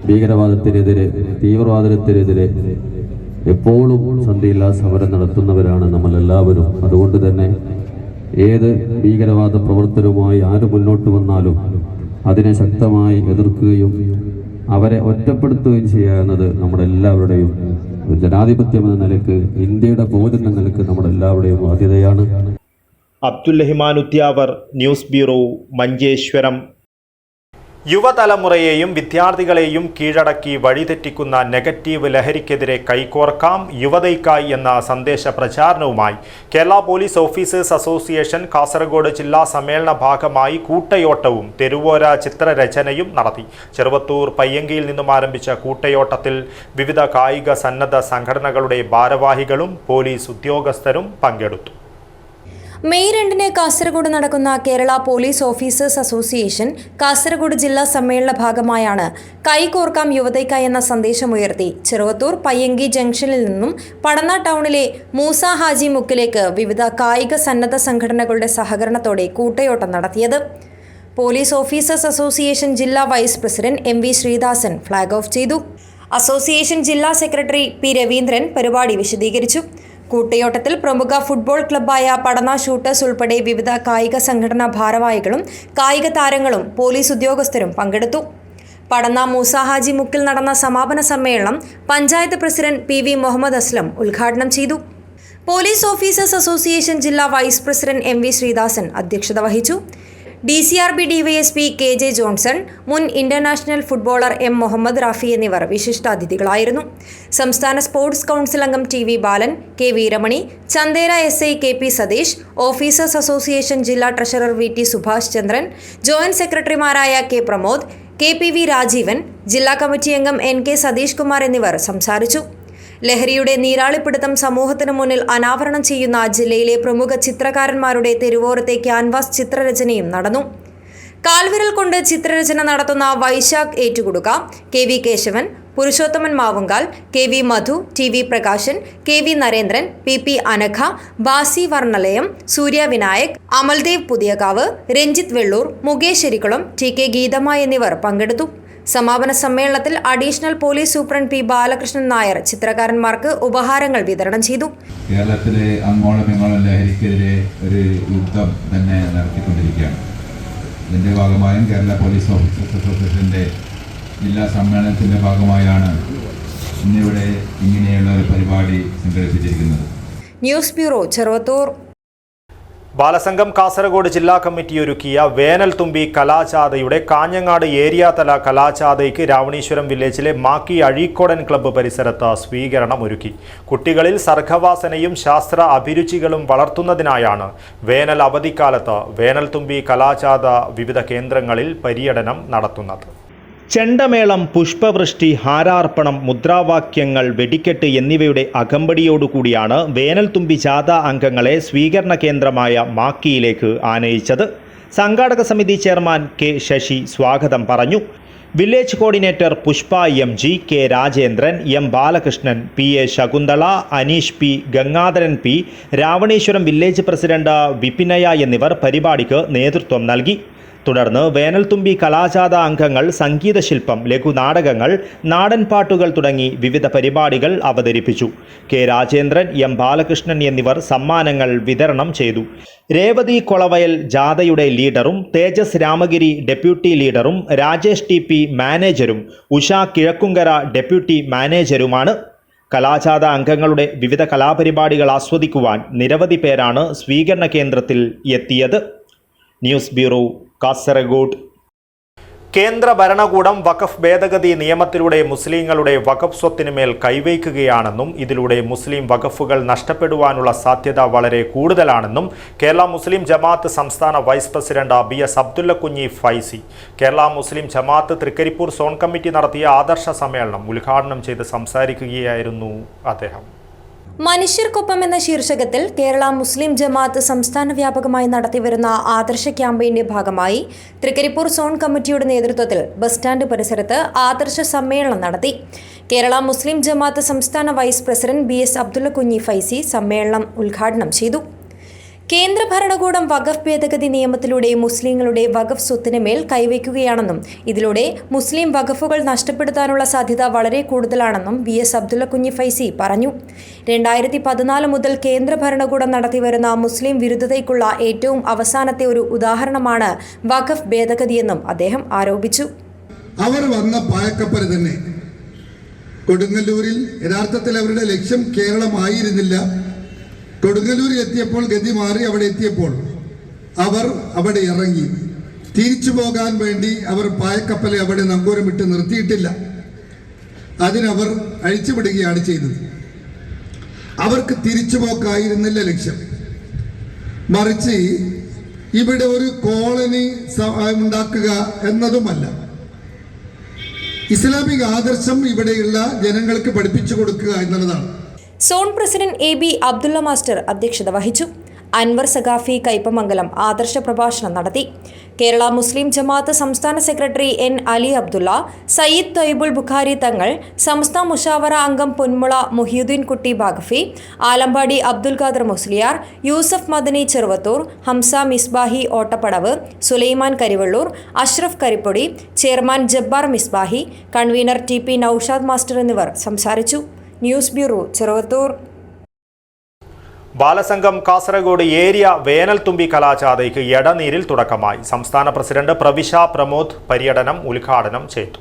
ഭീകരവാദത്തിനെതിരെ, തീവ്രവാദത്തിനെതിരെ എപ്പോഴും സന്ധിയില്ലാ സമരം നടത്തുന്നവരാണ് നമ്മളെല്ലാവരും. അതുകൊണ്ട് തന്നെ ഏത് ഭീകരവാദ പ്രവർത്തനവുമായി ആര് മുന്നോട്ട് വന്നാലും അതിനെ ശക്തമായി എതിർക്കുകയും അവരെ ഒറ്റപ്പെടുത്തുകയും ചെയ്യുന്നത് നമ്മുടെ എല്ലാവരുടെയും ജനാധിപത്യം എന്ന നിലയ്ക്ക്, ഇന്ത്യയുടെ പൗരൻ എന്ന നിലയ്ക്ക് നമ്മുടെ എല്ലാവരുടെയും ബാധ്യതയാണ്. Abdul Rahman Udyavar, news bureau, Manjeshwaram. യുവതലമുറയെയും വിദ്യാർത്ഥികളെയും കീഴടക്കി വഴിതെറ്റിക്കുന്ന നെഗറ്റീവ് ലഹരിക്കെതിരെ കൈകോർക്കാം യുവതയ്ക്കായി എന്ന സന്ദേശ പ്രചാരണവുമായി Kerala police officers association Kasaragod ജില്ലാ സമ്മേളന ഭാഗമായി കൂട്ടയോട്ടവും തെരുവോര ചിത്രരചനയും നടത്തി. ചെറുവത്തൂർ പയ്യങ്കിയിൽ നിന്നും ആരംഭിച്ച കൂട്ടയോട്ടത്തിൽ വിവിധ കായിക സന്നദ്ധ സംഘടനകളുടെ ഭാരവാഹികളും പോലീസ് ഉദ്യോഗസ്ഥരും പങ്കെടുത്തു. മെയ് 2 കാസർഗോഡ് നടക്കുന്ന Kerala police officers association Kasaragod ജില്ലാ സമ്മേളന ഭാഗമായാണ് കൈകോർക്കാം യുവതയ്ക്കായി എന്ന സന്ദേശമുയർത്തി ചെറുവത്തൂർ പയ്യങ്കി ജംഗ്ഷനിൽ നിന്നും പടന്ന ടൗണിലെ മൂസ ഹാജി മുക്കിലേക്ക് വിവിധ കായിക സന്നദ്ധ സംഘടനകളുടെ സഹകരണത്തോടെ കൂട്ടയോട്ടം നടത്തിയത്. പോലീസ് ഓഫീസേഴ്സ് അസോസിയേഷൻ ജില്ലാ vice president MV Sreedasan flag off ചെയ്തു. അസോസിയേഷൻ ജില്ലാ സെക്രട്ടറി P രവീന്ദ്രൻ പരിപാടി വിശദീകരിച്ചു. കൂട്ടയോട്ടത്തിൽ പ്രമുഖ ഫുട്ബോൾ ക്ലബ്ബായ പടന്ന ഷൂട്ടേഴ്സ് ഉൾപ്പെടെ വിവിധ കായിക സംഘടനാ ഭാരവാഹികളും കായിക താരങ്ങളും പോലീസ് ഉദ്യോഗസ്ഥരും പങ്കെടുത്തു. പടന്ന മൂസ ഹാജി മുക്കിൽ നടന്ന സമാപന സമ്മേളനം പഞ്ചായത്ത് പ്രസിഡന്റ് PV മുഹമ്മദ് അസ്ലം ഉദ്ഘാടനം ചെയ്തു. പോലീസ് ഓഫീസേഴ്സ് അസോസിയേഷൻ ജില്ലാ വൈസ് പ്രസിഡന്റ് MV ശ്രീദാസൻ അധ്യക്ഷത വഹിച്ചു. DCRB DYSP KJ ജോൺസൺ, മുൻ international footballer M Muhammad Rafi എന്നിവർ വിശിഷ്ടാതിഥികളായിരുന്നു. സംസ്ഥാന സ്പോർട്സ് കൗൺസിൽ അംഗം TV Balan, K Veeramani, Chandera SI KP Satheesh, officers association ജില്ലാ treasurer VT Subhash Chandran, joint സെക്രട്ടറിമാരായ K പ്രമോദ്, KPV രാജീവൻ, ജില്ലാ കമ്മിറ്റി അംഗം NK സതീഷ് കുമാർ എന്നിവർ സംസാരിച്ചു. ലഹരിയുടെ നീരാളിപ്പിടുത്തം സമൂഹത്തിനു മുന്നിൽ അനാവരണം ചെയ്യുന്ന ജില്ലയിലെ പ്രമുഖ ചിത്രകാരന്മാരുടെ തെരുവോരത്തെ ക്യാൻവാസ് ചിത്രരചനയും നടന്നു. കാൽവിരൽ കൊണ്ട് ചിത്രരചന നടത്തുന്ന വൈശാഖ് ഏറ്റുകൊടുക്ക, KV കേശവൻ, പുരുഷോത്തമൻ മാവുങ്കാൽ, KV മധു, TV Prakashan, KV Narendran, PP Anagha, ബാസി വർണ്ണലയം, സൂര്യ വിനായക്, അമൽദേവ് പുതിയകാവ്, രഞ്ജിത്ത് വെള്ളൂർ, മുകേഷ് എരിക്കുളം, TK ഗീതമ്മ എന്നിവർ പങ്കെടുത്തു. സമാപന സമ്മേളനത്തിൽ additional police superintendent P Balakrishnan Nair ചിത്രകാരന്മാർക്ക് ഉപഹാരങ്ങൾ വിതരണം ചെയ്തു. കേരളത്തിലെ അങ്ങോളം ഇങ്ങോളം ലഹരിക്കെതിരെ ഒരു യുദ്ധം തന്നെ നടത്തിക്കൊണ്ടിരിക്കുകയാണ്. ഇതിൻ്റെ ഭാഗമായും കേരള പോലീസ് ഓഫീസേഴ്സ് അസോസിയേഷൻ്റെ ജില്ലാ സമ്മേളനത്തിൻ്റെ ഭാഗമായാണ് ഇന്നിവിടെ ഇങ്ങനെയുള്ള ഒരു പരിപാടി സംഘടിപ്പിച്ചിരിക്കുന്നത്. News bureau, Cheruvathur. ബാലസംഘം കാസർഗോഡ് ജില്ലാ കമ്മിറ്റി ഒരുക്കിയ വേനൽ തുമ്പി കലാജാഥയുടെ കാഞ്ഞങ്ങാട് ഏരിയ തല കലാജാഥയ്ക്ക് രാവണീശ്വരം വില്ലേജിലെ മാക്കി അഴീക്കോടൻ ക്ലബ്ബ് പരിസരത്ത് സ്വീകരണം ഒരുക്കി. കുട്ടികളിൽ സർഗവാസനയും ശാസ്ത്ര അഭിരുചികളും വളർത്തുന്നതിനായാണ് വേനൽ അവധിക്കാലത്ത് വേനൽ തുമ്പി കലാജാഥ വിവിധ കേന്ദ്രങ്ങളിൽ പര്യടനം നടത്തുന്നത്. ചെണ്ടമേളം, പുഷ്പവൃഷ്ടി, ഹാരാർപ്പണം, മുദ്രാവാക്യങ്ങൾ, വെടിക്കെട്ട് എന്നിവയുടെ അകമ്പടിയോടുകൂടിയാണ് വേനൽത്തുമ്പി ജാഥ അംഗങ്ങളെ സ്വീകരണ കേന്ദ്രമായ മാക്കിയിലേക്ക് ആനയിച്ചത്. സംഘാടക സമിതി ചെയർമാൻ K ശശി സ്വാഗതം പറഞ്ഞു. Village coordinator Pushpa MG, K Rajendran, M Balakrishnan, PA Shakuntala, Aneesh P, Gangadharan P, Ravaneeswaram village president വിപിനയ എന്നിവർ പരിപാടിക്ക് നേതൃത്വം നൽകി. തുടർന്ന് വേനൽത്തുമ്പി കലാജാഥ അംഗങ്ങൾ സംഗീതശില്പം, ലഘുനാടകങ്ങൾ, നാടൻ പാട്ടുകൾ തുടങ്ങി വിവിധ പരിപാടികൾ അവതരിപ്പിച്ചു. കെ രാജേന്ദ്രൻ, എം ബാലകൃഷ്ണൻ എന്നിവർ സമ്മാനങ്ങൾ വിതരണം ചെയ്തു. രേവതി കൊളവയൽ ജാഥയുടെ ലീഡറും തേജസ് രാമഗിരി ഡെപ്യൂട്ടി ലീഡറും രാജേഷ് TP മാനേജരും ഉഷ കിഴക്കുങ്കര ഡെപ്യൂട്ടി മാനേജരുമാണ്. കലാജാഥ അംഗങ്ങളുടെ വിവിധ കലാപരിപാടികൾ ആസ്വദിക്കുവാൻ നിരവധി പേരാണ് സ്വീകരണ കേന്ദ്രത്തിൽ എത്തിയത്. News bureau, Kasaragod. കേന്ദ്ര ഭരണകൂടം വഖഫ് ഭേദഗതി നിയമത്തിലൂടെ മുസ്ലിങ്ങളുടെ വഖഫ് സ്വത്തിനുമേൽ കൈവയ്ക്കുകയാണെന്നും ഇതിലൂടെ മുസ്ലിം വഖഫുകൾ നഷ്ടപ്പെടുവാനുള്ള സാധ്യത വളരെ കൂടുതലാണെന്നും കേരള മുസ്ലിം ജമാഅത്ത് സംസ്ഥാന വൈസ് പ്രസിഡന്റ് BS അബ്ദുള്ള കുഞ്ഞി ഫൈസി കേരള മുസ്ലിം ജമാഅത്ത് തൃക്കരിപ്പൂർ സോൺ കമ്മിറ്റി നടത്തിയ ആദർശ സമ്മേളനം ഉദ്ഘാടനം ചെയ്ത് സംസാരിക്കുകയായിരുന്നു അദ്ദേഹം. മനുഷ്യർക്കൊപ്പം എന്ന ശീർഷകത്തിൽ കേരള മുസ്ലിം ജമാഅത്ത് സംസ്ഥാന വ്യാപകമായി നടത്തിവരുന്ന ആദർശ ക്യാമ്പയിന്റെ ഭാഗമായി തൃക്കരിപ്പൂർ സോൺ കമ്മിറ്റിയുടെ നേതൃത്വത്തിൽ ബസ് സ്റ്റാൻഡ് പരിസരത്ത് ആദർശ സമ്മേളനം നടത്തി. കേരള മുസ്ലിം ജമാഅത്ത് സംസ്ഥാന വൈസ് പ്രസിഡന്റ് BS അബ്ദുള്ള കുഞ്ഞി ഫൈസി സമ്മേളനം ഉദ്ഘാടനം ചെയ്തു. കേന്ദ്ര ഭരണകൂടം വഖഫ് ഭേദഗതി നിയമത്തിലൂടെ മുസ്ലിങ്ങളുടെ വഖഫ് സ്വത്തിന് മേൽ കൈവയ്ക്കുകയാണെന്നും ഇതിലൂടെ മുസ്ലിം വഖഫുകൾ നഷ്ടപ്പെടുത്താനുള്ള സാധ്യത വളരെ കൂടുതലാണെന്നും BS അബ്ദുള്ള കുഞ്ഞി ഫൈസി പറഞ്ഞു. 2014 മുതൽ കേന്ദ്ര ഭരണകൂടം നടത്തിവരുന്ന മുസ്ലിം വിരുദ്ധതയ്ക്കുള്ള ഏറ്റവും അവസാനത്തെ ഒരു ഉദാഹരണമാണ് വഖഫ് ഭേദഗതിയെന്നും അദ്ദേഹം ആരോപിച്ചു. അവർ വന്ന പായക്കപ്പൽ തന്നെ കൊടുങ്ങല്ലൂരിൽ യഥാർത്ഥത്തിൽ അവരുടെ ലക്ഷ്യം കേരളമായിരുന്നില്ല. കൊടുങ്ങല്ലൂരിൽ എത്തിയപ്പോൾ ഗതി മാറി. അവിടെ എത്തിയപ്പോൾ അവർ അവിടെ ഇറങ്ങി. തിരിച്ചു പോകാൻ വേണ്ടി അവർ പായക്കപ്പലെ അവിടെ നങ്കൂരമിട്ട് നിർത്തിയിട്ടില്ല. അതിനവർ അഴിച്ചുവിടുകയാണ് ചെയ്തത്. അവർക്ക് തിരിച്ചുപോക്കായിരുന്നില്ല ലക്ഷ്യം, മറിച്ച് ഇവിടെ ഒരു കോളനി ഉണ്ടാക്കുക എന്നതുമല്ല. ഇസ്ലാമിക ആദർശം ഇവിടെയുള്ള ജനങ്ങൾക്ക് പഠിപ്പിച്ചു കൊടുക്കുക എന്നുള്ളതാണ്. Zone president AB Abdulla master അധ്യക്ഷത വഹിച്ചു. അൻവർ സഖാഫി കയ്പമംഗലം ആദർശ പ്രഭാഷണം നടത്തി. കേരള മുസ്ലിം ജമാഅത്ത് സംസ്ഥാന സെക്രട്ടറി N അലി അബ്ദുള്ള, സയ്യിദ് ത്വയ്ബുൽ ബുഖാരി തങ്ങൾ, സംസ്ഥാന മുഷാവറ അംഗം പൊന്മുള മുഹിയുദ്ദീൻ കുട്ടി ബാഗഫി, Alampady Abdul Khader Musliyar, Yusuf Madani Cheruvathur, Hamza Misbahi Ottappadavu, Sulaiman Karivellur, Ashraf Karippodi, chairman Jabbar Misbahi, convener TP Naushad master എന്നിവർ സംസാരിച്ചു. News bureau, Cheruvathur. Balasangham Kasaragod area Venalthumbi കലാജാഥയ്ക്ക് എടനീരിൽ തുടക്കമായി. സംസ്ഥാന പ്രസിഡന്റ് പ്രവിശ പ്രമോദ് പര്യടനം ഉദ്ഘാടനം ചെയ്തു.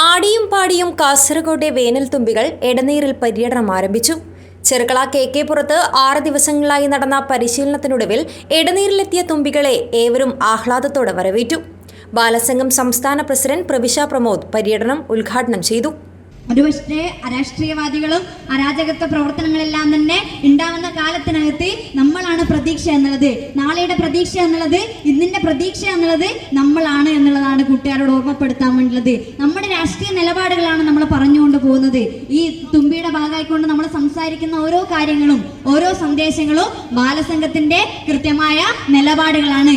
ആടിയും പാടിയും കാസർഗോഡ് വേനൽത്തുമ്പികൾ എടനീരിൽ പര്യടനം ആരംഭിച്ചു. ചെറുക്കള KK പുറത്ത് 6 ദിവസങ്ങളായി നടന്ന പരിശീലനത്തിനൊടുവിൽ എടനീരിലെത്തിയ തുമ്പികളെ ഏവരും ആഹ്ലാദത്തോടെ വരവേറ്റു. ബാലസംഘം സംസ്ഥാന പ്രസിഡന്റ് പ്രവിശ പ്രമോദ് പര്യടനം ഉദ്ഘാടനം ചെയ്തു. ഒരുപക്ഷെ അരാഷ്ട്രീയവാദികളും അരാജകത്വ പ്രവർത്തനങ്ങളെല്ലാം തന്നെ ഉണ്ടാവുന്ന കാലത്തിനകത്ത് നമ്മളാണ് പ്രതീക്ഷ എന്നുള്ളത്, നാളെയുടെ പ്രതീക്ഷ എന്നുള്ളത്, ഇന്നിന്റെ പ്രതീക്ഷ എന്നുള്ളത് നമ്മളാണ് എന്നുള്ളതാണ് കൂട്ടുകാരോട് ഓർമ്മപ്പെടുത്താൻ വേണ്ടിയുള്ളത്. നമ്മുടെ രാഷ്ട്രീയ നിലപാടുകളാണ് നമ്മൾ പറഞ്ഞുകൊണ്ട് പോകുന്നത്. ഈ തുമ്പിയുടെ ഭാഗമായിക്കൊണ്ട് നമ്മൾ സംസാരിക്കുന്ന ഓരോ കാര്യങ്ങളും ഓരോ സന്ദേശങ്ങളും ബാലസംഘത്തിന്റെ കൃത്യമായ നിലപാടുകളാണ്.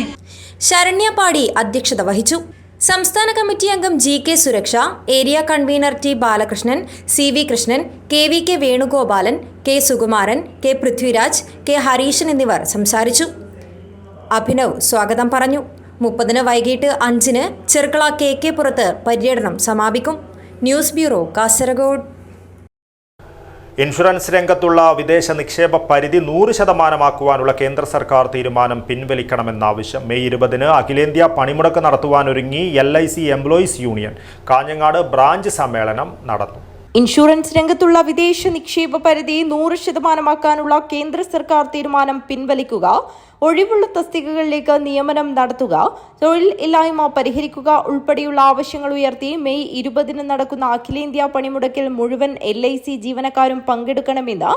ശരണ്യ പാടി അധ്യക്ഷത വഹിച്ചു. സംസ്ഥാന കമ്മിറ്റി അംഗം GK സുരക്ഷ, area convener T Balakrishnan, CV Krishnan, KVK Venugopalan, K Sukumaran, K Prithviraj, K Hareeshan എന്നിവർ സംസാരിച്ചു. അഭിനവ് സ്വാഗതം പറഞ്ഞു. 30 വൈകിട്ട് 5 ചെറുക്കള KK പുറത്ത് പര്യടനം സമാപിക്കും. News bureau, Kasaragod. ഇൻഷുറൻസ് രംഗത്തുള്ള വിദേശ നിക്ഷേപ പരിധി 100% കേന്ദ്ര സർക്കാർ തീരുമാനം പിൻവലിക്കണമെന്ന ആവശ്യം. മെയ് 20 അഖിലേന്ത്യാ പണിമുടക്ക് നടത്തുവാനൊരുങ്ങി LIC employees union Kanhangad branch സമ്മേളനം നടന്നു. ഇൻഷുറൻസ് രംഗത്തുള്ള വിദേശ നിക്ഷേപ പരിധി 100% കേന്ദ്ര സർക്കാർ തീരുമാനം പിൻവലിക്കുക, ഒഴിവുള്ള തസ്തികകളിലേക്ക് നിയമനം നടത്തുക, തൊഴിൽ ഇല്ലായ്മ പരിഹരിക്കുക ഉൾപ്പെടെയുള്ള ആവശ്യങ്ങൾ ഉയർത്തി മെയ് 20 നടക്കുന്ന അഖിലേന്ത്യാ പണിമുടക്കിൽ മുഴുവൻ LIC ജീവനക്കാരും പങ്കെടുക്കണമെന്ന്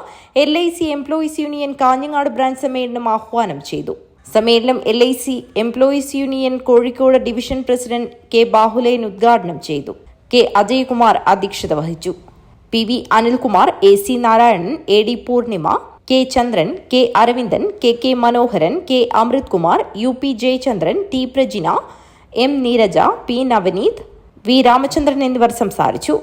LIC employees union Kanhangad branch സമ്മേളനം ആഹ്വാനം ചെയ്തു. സമ്മേളനം LIC employees union Kozhikode division president K Bahuleyan ഉദ്ഘാടനം ചെയ്തു. K അജയ്കുമാർ അധ്യക്ഷത വഹിച്ചു. PV Anilkumar, AC Narayanan, AD Purnima, K ചന്ദ്രൻ, K അരവിന്ദൻ, KK മനോഹരൻ, K അമൃത് Kumar, UP Jayachandran, T Prajina, M Neeraja, P Navneet, V Ramachandran എന്നിവർ സംസാരിച്ചു.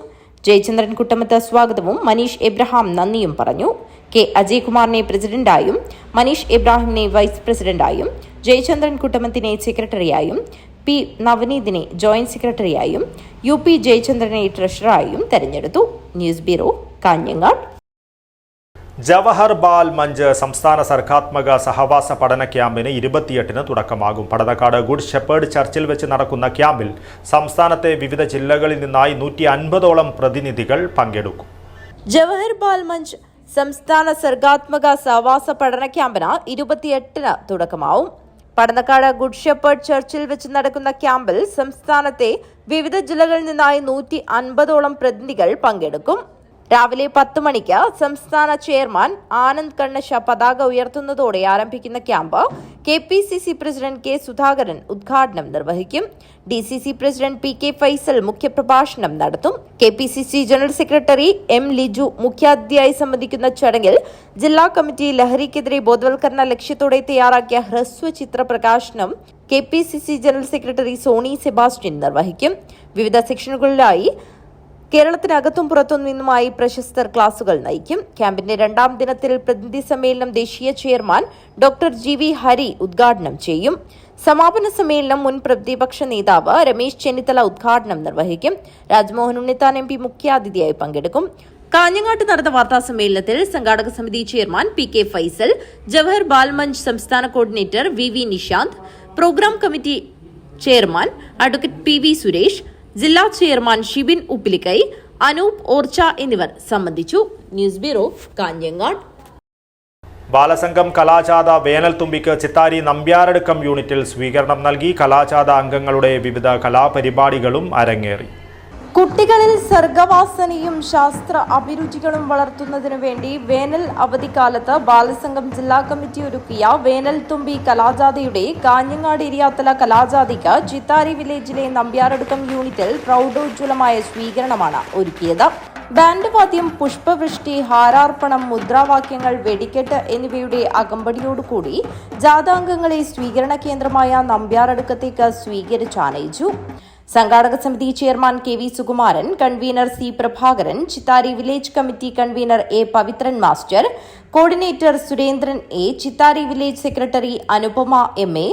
ജയചന്ദ്രൻ കുട്ടമത്ത് സ്വാഗതവും മനീഷ് എബ്രഹാം നന്ദിയും പറഞ്ഞു. K അജയ്കുമാറിനെ പ്രസിഡന്റായും മനീഷ് എബ്രാഹിമിനെ വൈസ് പ്രസിഡന്റായും ജയചന്ദ്രൻ കുട്ടമത്തിനെ സെക്രട്ടറിയായും പി നവനീതിനെ ജോയിന്റ് സെക്രട്ടറിയായും UP ജയചന്ദ്രനെ ട്രഷററായും തെരഞ്ഞെടുത്തു. News bureau, Kanhangad. ജവഹർ ബാൽ മഞ്ച് സംസ്ഥാന സർഗാത്മക സഹവാസ പഠന ക്യാമ്പിന് 28-ന് തുടക്കമാകും. പടന്നക്കാട് ഗുഡ് ഷെപ്പേർഡ് ചർച്ചിൽ വെച്ച് നടക്കുന്ന ക്യാമ്പിൽ സംസ്ഥാനത്തെ വിവിധ ജില്ലകളിൽ നിന്നായി 150ഓളം പ്രതിനിധികൾ പങ്കെടുക്കും. ജവഹർ ബാൽ മഞ്ച് സംസ്ഥാന സർഗാത്മക സഹവാസ പഠന ക്യാമ്പിന് 28-ന് തുടക്കമാവും. പടന്നക്കാട് ഗുഡ് ഷെപ്പേർഡ് ചർച്ചിൽ വെച്ച് നടക്കുന്ന ക്യാമ്പിൽ സംസ്ഥാനത്തെ വിവിധ ജില്ലകളിൽ നിന്നായി 150ഓളം പ്രതിനിധികൾ പങ്കെടുക്കും. രാവിലെ 10 മണിക്ക് സംസ്ഥാന ചെയർമാൻ ആനന്ദ് കണ്ണശ പതാക ഉയർത്തുന്നതോടെ ആരംഭിക്കുന്ന camp KPCC president K. Sudhakaran ഉദ്ഘാടനം നിർവഹിക്കും. DCC പ്രസിഡന്റ് PK ഫൈസൽ മുഖ്യപ്രഭാഷണം നടത്തും. KPCC general secretary M. Liju മുഖ്യാതിഥിയായി സംബന്ധിക്കുന്ന ചടങ്ങിൽ ജില്ലാ കമ്മിറ്റി ലഹരിക്കെതിരെ ബോധവൽക്കരണ ലക്ഷ്യത്തോടെ തയ്യാറാക്കിയ ഹ്രസ്വ ചിത്ര പ്രകാശനം KPCC general secretary Sony Sebastian നിർവഹിക്കും. വിവിധ സെക്ഷനുകളിലായി കേരളത്തിനകത്തും പുറത്തും നിന്നുമായി പ്രശസ്തർ ക്ലാസുകൾ നയിക്കും. ക്യാമ്പിന്റെ 2ാം ദിനത്തിൽ പ്രതിനിധി സമ്മേളനം ദേശീയ ചെയർമാൻ ഡോക്ടർ GV ഹരി ഉദ്ഘാടനം ചെയ്യും. സമാപന സമ്മേളനം മുൻ പ്രതിപക്ഷ നേതാവ് രമേശ് ചെന്നിത്തല ഉദ്ഘാടനം നിർവഹിക്കും. രാജ്മോഹൻ ഉണ്ണിത്താൻ MP മുഖ്യാതിഥിയായി പങ്കെടുക്കും. കാഞ്ഞങ്ങാട്ട് നടന്ന വാർത്താ സമ്മേളനത്തിൽ സംഘാടക സമിതി ചെയർമാൻ PK ഫൈസൽ, ജവഹർ ബാൽ മഞ്ച് സംസ്ഥാന coordinator VV Nishanth, programme committee chairman advocate PV Suresh, ജില്ലാ ചെയർമാൻ ഷിബിൻ ഉപ്പിലിക്കൈ, അനൂപ് ഓർച്ച എന്നിവർ സംബന്ധിച്ചു. News bureau, Kanhangad. ബാലസംഘം കലാജാഥ വേനൽത്തുമ്പിക്ക് ചിത്താരി നമ്പ്യാരടുക്കം യൂണിറ്റിൽ സ്വീകരണം നൽകി. കലാജാഥ അംഗങ്ങളുടെ വിവിധ കലാപരിപാടികളും അരങ്ങേറി. കുട്ടികളിൽ സർഗവാസനയും ശാസ്ത്ര അഭിരുചികളും വളർത്തുന്നതിനു വേണ്ടി വേനൽ അവധിക്കാലത്ത് ബാലസംഘം ജില്ലാ കമ്മിറ്റി ഒരുക്കിയ വേനൽത്തുമ്പി കലാജാഥയുടെ കാഞ്ഞങ്ങാട് ഏരിയാതല കലാജാഥയ്ക്ക് ചിത്താരി വില്ലേജിലെ നമ്പ്യാരടുക്കം യൂണിറ്റിൽ പ്രൗഢോജ്വലമായ സ്വീകരണമാണ് ഒരുക്കിയത്. ബാൻഡ് വാദ്യം, പുഷ്പവൃഷ്ടി, ഹാരാർപ്പണം, മുദ്രാവാക്യങ്ങൾ, വെടിക്കെട്ട് എന്നിവയുടെ അകമ്പടിയോടുകൂടി ജാഥാംഗങ്ങളെ സ്വീകരണ കേന്ദ്രമായ നമ്പ്യാരടുക്കത്തേക്ക് സ്വീകരിച്ചാനയിച്ചു. സംഘാടക സമിതി chairman KV Sukumaran, convener C. Prabhakaran, Chittari village committee convener A. Pavithran master, coordinator Surendran A, Chittari village secretary Anupama MA,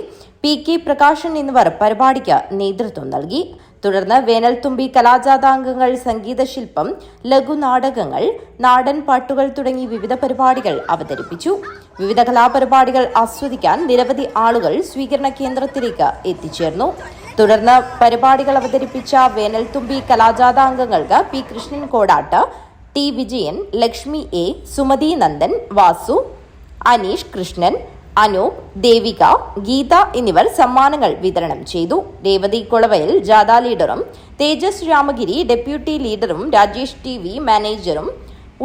PK Prakashan എന്നിവർ പരിപാടിക്ക് നേതൃത്വം നൽകി. തുടർന്ന് വേനൽത്തുമ്പി കലാജാഥാംഗങ്ങൾ സംഗീതശില്പം, ലഘുനാടകങ്ങൾ, നാടൻ പാട്ടുകൾ തുടങ്ങി വിവിധ പരിപാടികൾ അവതരിപ്പിച്ചു. വിവിധ കലാപരിപാടികൾ ആസ്വദിക്കാൻ നിരവധി ആളുകൾ സ്വീകരണ കേന്ദ്രത്തിലേക്ക് എത്തിച്ചേർന്നു. തുടർന്ന് പരിപാടികൾ അവതരിപ്പിച്ച വേനൽത്തുമ്പി കലാജാഥാംഗങ്ങൾക്ക് P. Krishnan കോടാട്ട്, T. Vijayan, Lakshmi A, Sumathi Nandan, Vasu, Aneesh Krishnan, Anoop, Devika, Geetha എന്നിവർ സമ്മാനങ്ങൾ വിതരണം ചെയ്തു. രേവതി കൊളവയൽ ജാഥ ലീഡറും തേജസ് രാമഗിരി ഡെപ്യൂട്ടി ലീഡറും രാജേഷ് TV മാനേജറും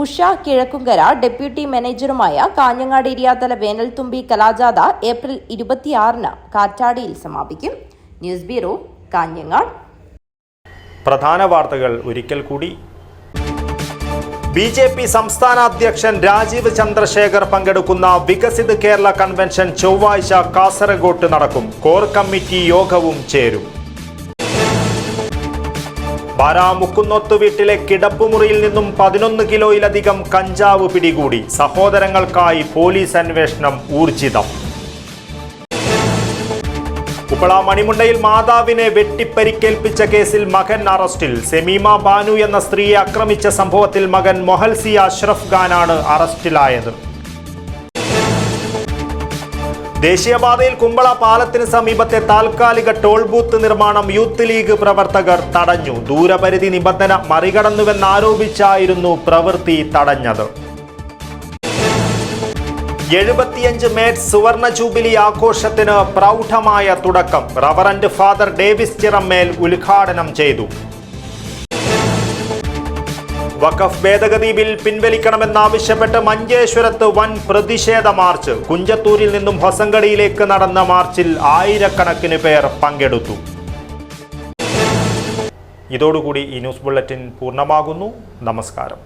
ഉഷ കിഴക്കുങ്കര ഡെപ്യൂട്ടി മാനേജറുമായ കാഞ്ഞങ്ങാട് ഏരിയാതല വേനൽത്തുമ്പി കലാജാഥ ഏപ്രിൽ 26-ന് കാറ്റാടിയിൽ സമാപിക്കും. News bureau, Kanhangad. പ്രധാന വാർത്തകൾ ഒരിക്കൽ കൂടി. BJP സംസ്ഥാന അധ്യക്ഷൻ രാജീവ് ചന്ദ്രശേഖർ പങ്കെടുക്കുന്ന വികസിത് കേരള കൺവെൻഷൻ ചൊവ്വാഴ്ച കാസർഗോട്ട് നടക്കും. കോർ കമ്മിറ്റി യോഗവും ചേരും. മുക്കുന്നോത്ത് വീട്ടിലെ കിടപ്പുമുറിയിൽ നിന്നും 11 കിലോയിലധികം കഞ്ചാവ് പിടികൂടി. സഹോദരങ്ങൾക്കായി പോലീസ് അന്വേഷണം ഊർജിതം. കുപ്പള മണിമുണ്ടയിൽ മാതാവിനെ വെട്ടിപ്പരിക്കേൽപ്പിച്ച കേസിൽ മകൻ അറസ്റ്റിൽ. സെമീമ ബാനു എന്ന സ്ത്രീയെ ആക്രമിച്ച സംഭവത്തിൽ മകൻ മൊഹൽസി അഷ്റഫ് ഖാനാണ് അറസ്റ്റിലായത്. ദേശീയപാതയിൽ കുമ്പള പാലത്തിന് സമീപത്തെ താൽക്കാലിക ടോൾ ബൂത്ത് നിർമ്മാണം യൂത്ത് ലീഗ് പ്രവർത്തകർ തടഞ്ഞു. ദൂരപരിധി നിബന്ധന മറികടന്നുവെന്നാരോപിച്ചായിരുന്നു പ്രവൃത്തി തടഞ്ഞത്. 75 മേറ്റ് സുവർണ ജൂബിലി ആഘോഷത്തിന് പ്രൗഢമായ തുടക്കം. റവറന്റ് ഫാദർ ഡേവിസ് ചിറമ്മേൽ ഉദ്ഘാടനം ചെയ്തു. വഖഫ് ഭേദഗതി ബിൽ പിൻവലിക്കണമെന്നാവശ്യപ്പെട്ട് മഞ്ചേശ്വരത്ത് വൻ പ്രതിഷേധ മാർച്ച്. കുഞ്ചത്തൂരിൽ നിന്നും ഹൊസങ്കടിയിലേക്ക് നടന്ന മാർച്ചിൽ ആയിരക്കണക്കിന് പേർ പങ്കെടുത്തു. ഇതോടുകൂടി ഈ ന്യൂസ് ബുള്ളറ്റിൻ പൂർണ്ണമാകുന്നു. നമസ്കാരം.